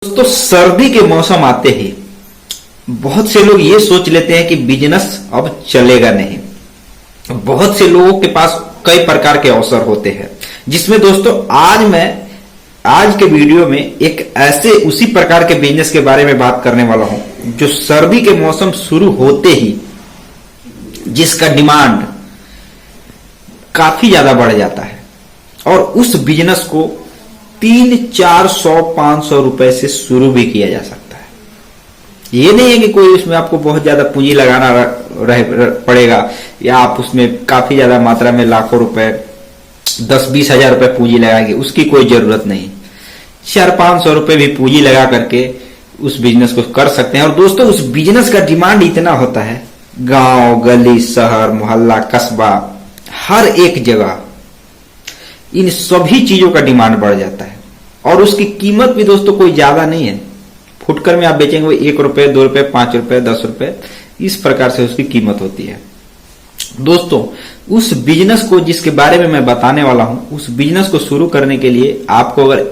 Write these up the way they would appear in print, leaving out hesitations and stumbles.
दोस्तों सर्दी के मौसम आते ही बहुत से लोग ये सोच लेते हैं कि बिजनेस अब चलेगा नहीं। बहुत से लोगों के पास कई प्रकार के अवसर होते हैं, जिसमें दोस्तों आज के वीडियो में एक ऐसे उसी प्रकार के बिजनेस के बारे में बात करने वाला हूं जो सर्दी के मौसम शुरू होते ही जिसका डिमांड काफी ज्यादा बढ़ जाता है और उस बिजनेस को 300-400-500 रुपए से शुरू भी किया जा सकता है। ये नहीं है कि कोई उसमें आपको बहुत ज्यादा पूंजी लगाना पड़ेगा या आप उसमें काफी ज्यादा मात्रा में लाखों रुपए 10-20 हजार रुपए पूंजी लगाएंगे, उसकी कोई जरूरत नहीं। 400-500 रुपए भी पूंजी लगा करके उस बिजनेस को कर सकते हैं। और दोस्तों उस बिजनेस का डिमांड इतना होता है, गांव गली शहर मोहल्ला कस्बा हर एक जगह इन सभी चीजों का डिमांड बढ़ जाता है और उसकी कीमत भी दोस्तों कोई ज्यादा नहीं है। फुटकर में आप बेचेंगे वो 1 रुपए 2 रुपए 5 रुपए 10 रुपए इस प्रकार से उसकी कीमत होती है। दोस्तों उस बिजनेस को जिसके बारे में मैं बताने वाला हूं, उस बिजनेस को शुरू करने के लिए आपको अगर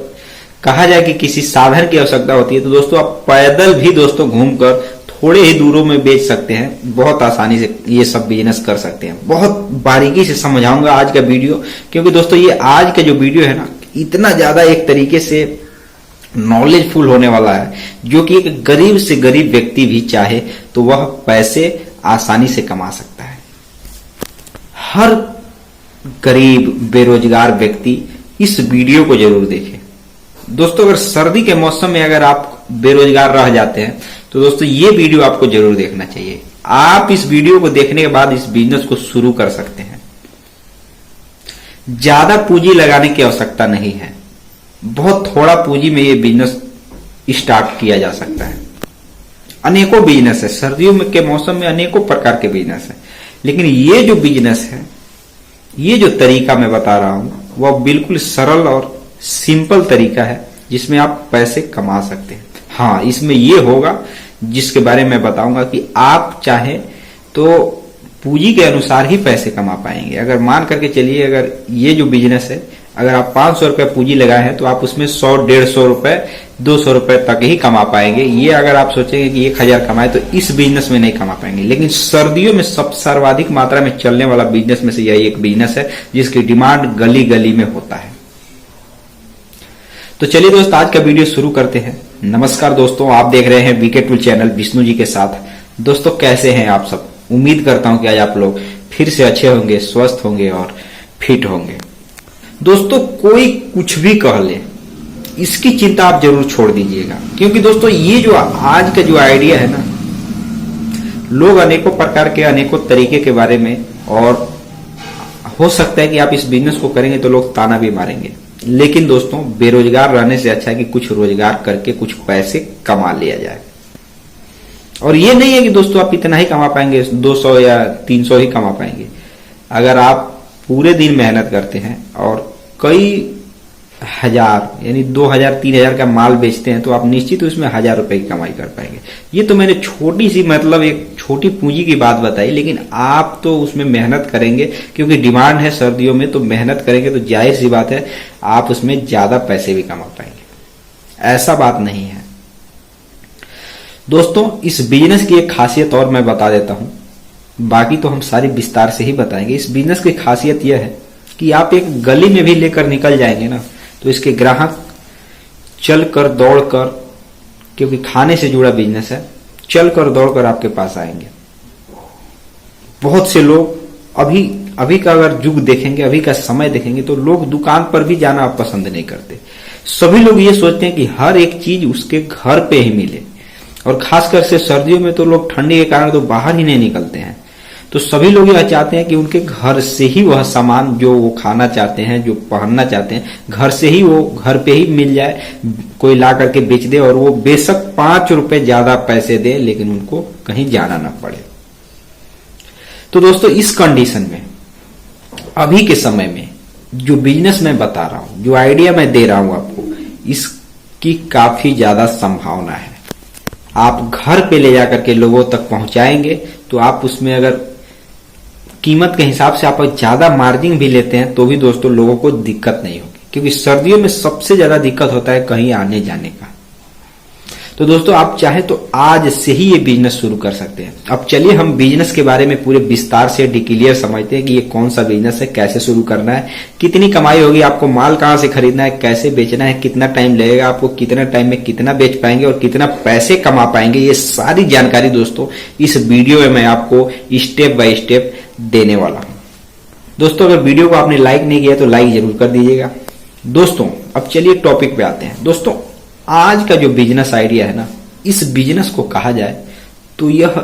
कहा जाए कि किसी साधन की आवश्यकता होती है तो दोस्तों आप पैदल भी दोस्तों घूमकर थोड़े ही दूरों में बेच सकते हैं। बहुत आसानी से ये सब बिजनेस कर सकते हैं। बहुत बारीकी से समझाऊंगा आज का वीडियो, क्योंकि दोस्तों ये आज का जो वीडियो है ना इतना ज्यादा एक तरीके से नॉलेजफुल होने वाला है, जो कि एक गरीब से गरीब व्यक्ति भी चाहे तो वह पैसे आसानी से कमा सकता है। हर गरीब बेरोजगार व्यक्ति इस वीडियो को जरूर देखें। दोस्तों अगर सर्दी के मौसम में अगर आप बेरोजगार रह जाते हैं तो दोस्तों ये वीडियो आपको जरूर देखना चाहिए। आप इस वीडियो को देखने के बाद इस बिजनेस को शुरू कर सकते हैं। ज्यादा पूंजी लगाने की आवश्यकता नहीं है, बहुत थोड़ा पूंजी में ये बिजनेस स्टार्ट किया जा सकता है। अनेकों बिजनेस है, सर्दियों में के मौसम में अनेकों प्रकार के बिजनेस है, लेकिन ये जो बिजनेस है, ये जो तरीका मैं बता रहा हूं वह बिल्कुल सरल और सिंपल तरीका है जिसमें आप पैसे कमा सकते हैं। हाँ, इसमें ये होगा जिसके बारे में बताऊंगा कि आप चाहें तो पूंजी के अनुसार ही पैसे कमा पाएंगे। अगर मान करके चलिए, अगर ये जो बिजनेस है अगर आप 500 रुपए पूंजी लगाए हैं तो आप उसमें 100-150 रुपए 200 रुपए तक ही कमा पाएंगे। ये अगर आप सोचेंगे कि 1000 कमाए तो इस बिजनेस में नहीं कमा पाएंगे। लेकिन सर्दियों में सब सर्वाधिक मात्रा में चलने वाला बिजनेस में से यही एक बिजनेस है जिसकी डिमांड गली गली में होता है। तो चलिए दोस्त आज का वीडियो शुरू करते हैं। नमस्कार दोस्तों, आप देख रहे हैं VK tool channel Vishnu ji के साथ। दोस्तों कैसे हैं आप सब? उम्मीद करता हूं कि आज आप लोग फिर से अच्छे होंगे, स्वस्थ होंगे और फिट होंगे। दोस्तों कोई कुछ भी कह ले, इसकी चिंता आप जरूर छोड़ दीजिएगा, क्योंकि दोस्तों ये जो आज का जो आइडिया है ना, लोग अनेकों प्रकार के अनेकों तरीके के बारे में, और हो सकता है कि आप इस बिजनेस को करेंगे तो लोग ताना भी मारेंगे, लेकिन दोस्तों बेरोजगार रहने से अच्छा है कि कुछ रोजगार करके कुछ पैसे कमा लिया जाए। और ये नहीं है कि दोस्तों आप इतना ही कमा पाएंगे, 200 या 300 ही कमा पाएंगे। अगर आप पूरे दिन मेहनत करते हैं और कई हजार यानी 2000-3000 का माल बेचते हैं तो आप निश्चित उसमें 1000 रुपए की कमाई कर पाएंगे। ये तो मैंने छोटी सी मतलब एक छोटी पूंजी की बात बताई, लेकिन आप तो उसमें मेहनत करेंगे क्योंकि डिमांड है सर्दियों में, तो मेहनत करेंगे तो जाहिर सी बात है आप उसमें ज्यादा पैसे भी कमा पाएंगे। ऐसा बात नहीं है दोस्तों। इस बिजनेस की एक खासियत और मैं बता देता हूं, बाकी तो हम सारी विस्तार से ही बताएंगे। इस बिजनेस की खासियत यह है कि आप एक गली में भी लेकर निकल जाएंगे ना तो इसके ग्राहक चलकर दौड़कर, क्योंकि खाने से जुड़ा बिजनेस है, चलकर दौड़कर आपके पास आएंगे। बहुत से लोग अभी का अगर युग देखेंगे, अभी का समय देखेंगे तो लोग दुकान पर भी जाना पसंद नहीं करते। सभी लोग ये सोचते हैं कि हर एक चीज उसके घर पे ही मिले, और खासकर से सर्दियों में तो लोग ठंडी के कारण तो बाहर ही नहीं निकलते हैं। तो सभी लोग यह चाहते हैं कि उनके घर से ही वह सामान जो वो खाना चाहते हैं, जो पहनना चाहते हैं, घर से ही वो घर पे ही मिल जाए, कोई ला करके बेच दे, और वो बेशक 5 रुपए ज्यादा पैसे दे लेकिन उनको कहीं जाना ना पड़े। तो दोस्तों इस कंडीशन में अभी के समय में जो बिजनेस मैं बता रहा हूं, जो आइडिया मैं दे रहा हूं आपको, इसकी काफी ज्यादा संभावना है। आप घर पे ले जाकर के लोगों तक पहुंचाएंगे तो आप उसमें अगर कीमत के हिसाब से आप ज्यादा मार्जिन भी लेते हैं तो भी दोस्तों लोगों को दिक्कत नहीं होगी, क्योंकि सर्दियों में सबसे ज्यादा दिक्कत होता है कहीं आने जाने का। तो दोस्तों आप चाहे तो आज से ही ये बिजनेस शुरू कर सकते हैं। अब चलिए हम बिजनेस के बारे में पूरे विस्तार से डिटेलियर समझते हैं कि ये कौन सा बिजनेस है, कैसे शुरू करना है, कितनी कमाई होगी, आपको माल कहां से खरीदना है, कैसे बेचना है, कितना टाइम लगेगा, आपको कितना टाइम में कितना बेच पाएंगे और कितना पैसे कमा पाएंगे, ये सारी जानकारी दोस्तों इस वीडियो में मैं आपको स्टेप बाय स्टेप देने वाला हूं। दोस्तों अगर वीडियो को आपने लाइक नहीं किया तो लाइक जरूर कर दीजिएगा। दोस्तों अब चलिए टॉपिक पे आते हैं। दोस्तों आज का जो बिजनेस आइडिया है ना, इस बिजनेस को कहा जाए तो यह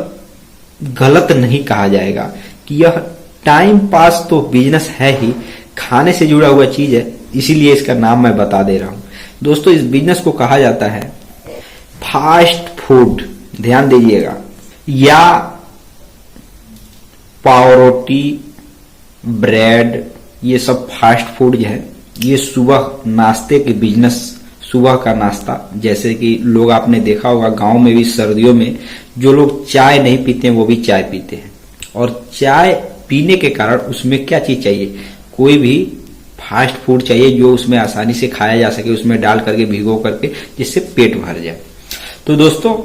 गलत नहीं कहा जाएगा कि यह टाइम पास तो बिजनेस है ही, खाने से जुड़ा हुआ चीज है, इसीलिए इसका नाम मैं बता दे रहा हूं। दोस्तों इस बिजनेस को कहा जाता है फास्ट फूड, ध्यान दीजिएगा, या पावरोटी, ब्रेड, ये सब फास्ट फूड जो है, ये सुबह नाश्ते के बिजनेस, सुबह का नाश्ता। जैसे कि लोग आपने देखा होगा गांव में भी सर्दियों में जो लोग चाय नहीं पीते हैं वो भी चाय पीते हैं, और चाय पीने के कारण उसमें क्या चीज चाहिए, कोई भी फास्ट फूड चाहिए जो उसमें आसानी से खाया जा सके, उसमें डाल करके भिगो करके, जिससे पेट भर जाए। तो दोस्तों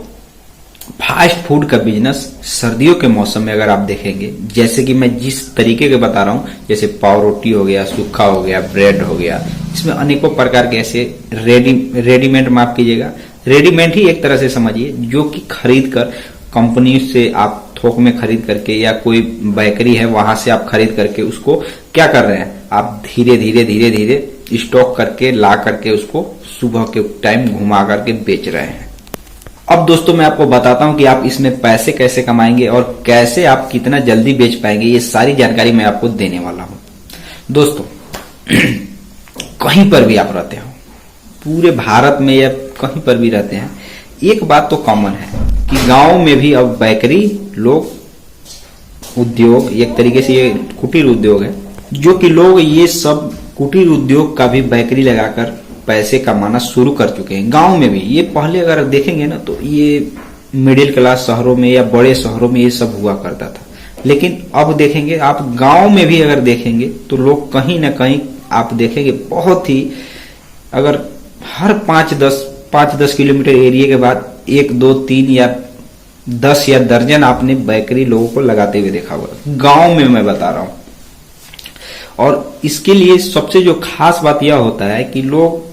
फास्ट फूड का बिजनेस सर्दियों के मौसम में अगर आप देखेंगे, जैसे कि मैं जिस तरीके के बता रहा हूं, जैसे पाव रोटी हो गया, सूखा हो गया, ब्रेड हो गया, इसमें अनेकों प्रकार के ऐसे रेडीमेड, माफ कीजिएगा, रेडीमेड ही एक तरह से समझिए, जो कि खरीद कर कंपनी से आप थोक में खरीद करके, या कोई बेकरी है वहां से आप खरीद करके उसको क्या कर रहे हैं, आप धीरे धीरे स्टॉक करके ला करके उसको सुबह के टाइम घुमा करके बेच रहे हैं। अब दोस्तों मैं आपको बताता हूं कि आप इसमें पैसे कैसे कमाएंगे और कैसे आप कितना जल्दी बेच पाएंगे, ये सारी जानकारी मैं आपको देने वाला हूं। दोस्तों कहीं पर भी आप रहते हो, पूरे भारत में या कहीं पर भी रहते हैं, एक बात तो कॉमन है कि गांव में भी अब बेकरी लोग उद्योग, एक तरीके से ये कुटीर उद्योग है, जो कि लोग ये सब कुटीर उद्योग का भी बेकरी लगाकर पैसे कमाना शुरू कर चुके हैं गांव में भी। ये पहले अगर देखेंगे ना तो ये मिडिल क्लास शहरों में या बड़े शहरों में ये सब हुआ करता था, लेकिन अब देखेंगे आप गांव में भी अगर देखेंगे तो लोग कहीं ना कहीं आप देखेंगे बहुत ही, अगर हर 5-10 किलोमीटर एरिया के बाद 1, 2, 3 या 10 या दर्जन आपने बेकरी लोगों को लगाते हुए देखा होगा, गांव में मैं बता रहा हूं। और इसके लिए सबसे जो खास बात यह होता है कि लोग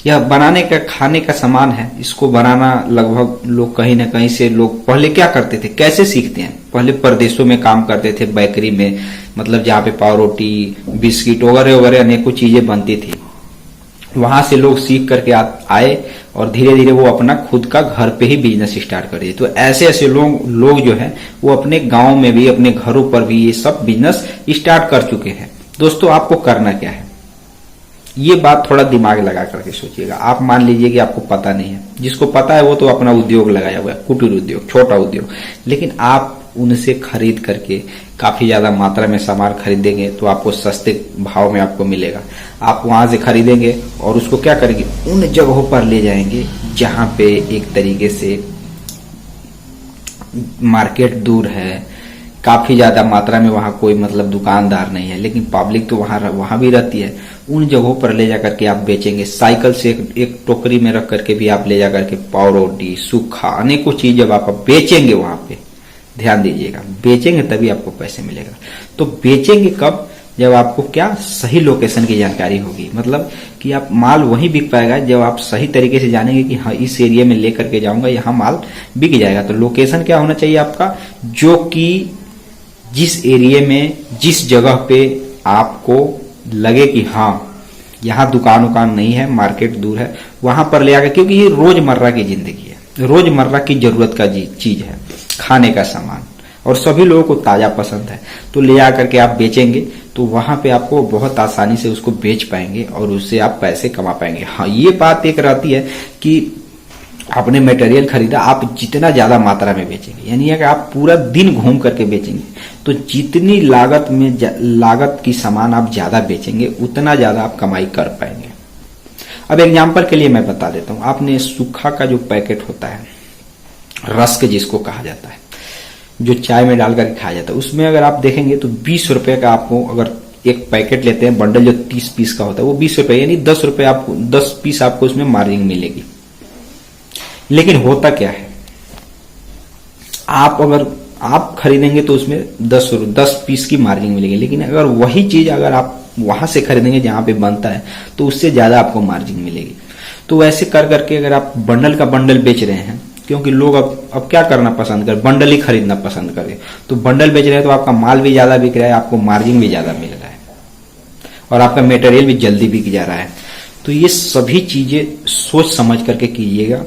यह बनाने का, खाने का सामान है, इसको बनाना लगभग लोग कहीं ना कहीं से, लोग पहले क्या करते थे, कैसे सीखते हैं, पहले परदेशों में काम करते थे बेकरी में, मतलब जहाँ पे पाव रोटी, बिस्किट वगैरह अनेकों चीजें बनती थी, वहां से लोग सीख करके आए और धीरे धीरे वो अपना खुद का घर पे ही बिजनेस स्टार्ट कर दिए। तो ऐसे लोग जो है वो अपने गांव में भी, अपने घरों पर भी ये सब बिजनेस स्टार्ट कर चुके हैं। दोस्तों आपको करना क्या है, ये बात थोड़ा दिमाग लगा करके सोचिएगा। आप मान लीजिए कि आपको पता नहीं है, जिसको पता है वो तो अपना उद्योग लगाया हुआ है, कुटीर उद्योग, छोटा उद्योग, लेकिन आप उनसे खरीद करके काफी ज्यादा मात्रा में सामान खरीदेंगे तो आपको सस्ते भाव में आपको मिलेगा। आप वहां से खरीदेंगे और उसको क्या करेंगे, उन जगहों पर ले जाएंगे जहां पे एक तरीके से मार्केट दूर है, काफी ज्यादा मात्रा में वहां कोई मतलब दुकानदार नहीं है, लेकिन पब्लिक तो वहां भी रहती है। उन जगहों पर ले जाकर के आप बेचेंगे, साइकिल से एक टोकरी में रख करके भी आप ले जाकर के पाव रोटी, सूखा, अनेकों चीज जब आप बेचेंगे वहां पे, ध्यान दीजिएगा, बेचेंगे तभी आपको पैसे मिलेगा। तो बेचेंगे कब, जब आपको क्या, सही लोकेशन की जानकारी होगी, मतलब कि आप माल वहीं बिक पाएगा जब आप सही तरीके से जानेंगे कि हाँ इस एरिया में लेकर के जाऊंगा, यहाँ माल बिक जाएगा। तो लोकेशन क्या होना चाहिए आपका, जो कि जिस एरिया में, जिस जगह पे आपको लगे कि हाँ यहाँ दुकान नहीं है, मार्केट दूर है, वहां पर ले आकर, क्योंकि ये रोजमर्रा की जिंदगी है, रोजमर्रा की जरूरत का चीज है, खाने का सामान, और सभी लोगों को ताजा पसंद है। तो ले आकर के आप बेचेंगे तो वहां पे आपको बहुत आसानी से उसको बेच पाएंगे और उससे आप पैसे कमा पाएंगे। हाँ ये बात एक रहती है कि आपने मटेरियल खरीदा, आप जितना ज्यादा मात्रा में बेचेंगे, यानी अगर आप पूरा दिन घूम करके बेचेंगे तो जितनी लागत की सामान आप ज्यादा बेचेंगे उतना ज्यादा आप कमाई कर पाएंगे। अब एग्जांपल के लिए मैं बता देता हूं, आपने सूखा का जो पैकेट होता है, रस्क जिसको कहा जाता है, जो चाय में डाल करके खाया जाता है, उसमें अगर आप देखेंगे तो 20 रुपए का आपको, अगर एक पैकेट लेते हैं बंडल जो 30 पीस का होता है, वो 20 रुपए, यानी 10 रुपए आपको, 10 पीस आपको उसमें मार्जिन मिलेगी। लेकिन होता क्या है, अगर आप खरीदेंगे तो उसमें 10 पीस की मार्जिन मिलेगी, लेकिन अगर वही चीज अगर आप वहां से खरीदेंगे जहां पे बनता है तो उससे ज्यादा आपको मार्जिन मिलेगी। तो वैसे कर करके अगर आप बंडल का बंडल बेच रहे हैं, क्योंकि लोग अब क्या करना पसंद कर, बंडल ही खरीदना पसंद करें, तो बंडल बेच रहे हैं तो आपका माल भी ज्यादा बिक रहा है, आपको मार्जिन भी ज्यादा मिल रहा है और आपका मटेरियल भी जल्दी बिक जा रहा है। तो ये सभी चीजें सोच समझ करके कीजिएगा,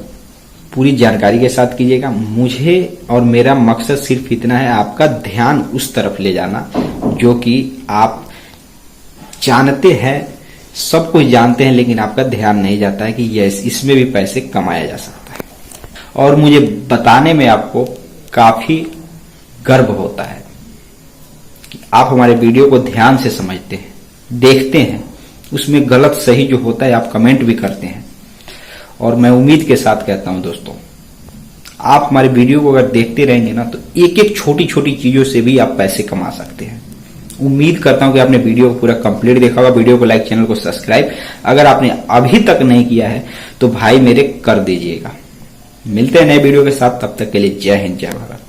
पूरी जानकारी के साथ कीजिएगा। मुझे और मेरा मकसद सिर्फ इतना है, आपका ध्यान उस तरफ ले जाना जो कि आप जानते हैं, सब कुछ जानते हैं, लेकिन आपका ध्यान नहीं जाता है कि यस इसमें भी पैसे कमाया जा सकता है। और मुझे बताने में आपको काफी गर्व होता है कि आप हमारे वीडियो को ध्यान से समझते हैं, देखते हैं, उसमें गलत सही जो होता है आप कमेंट भी करते हैं। और मैं उम्मीद के साथ कहता हूं दोस्तों, आप हमारे वीडियो को अगर देखते रहेंगे ना तो एक एक छोटी छोटी चीजों से भी आप पैसे कमा सकते हैं। उम्मीद करता हूं कि आपने वीडियो को पूरा कंप्लीट देखा होगा। वीडियो को लाइक, चैनल को सब्सक्राइब अगर आपने अभी तक नहीं किया है तो भाई मेरे कर दीजिएगा। मिलते हैं नए वीडियो के साथ, तब तक के लिए जय हिंद, जय भारत।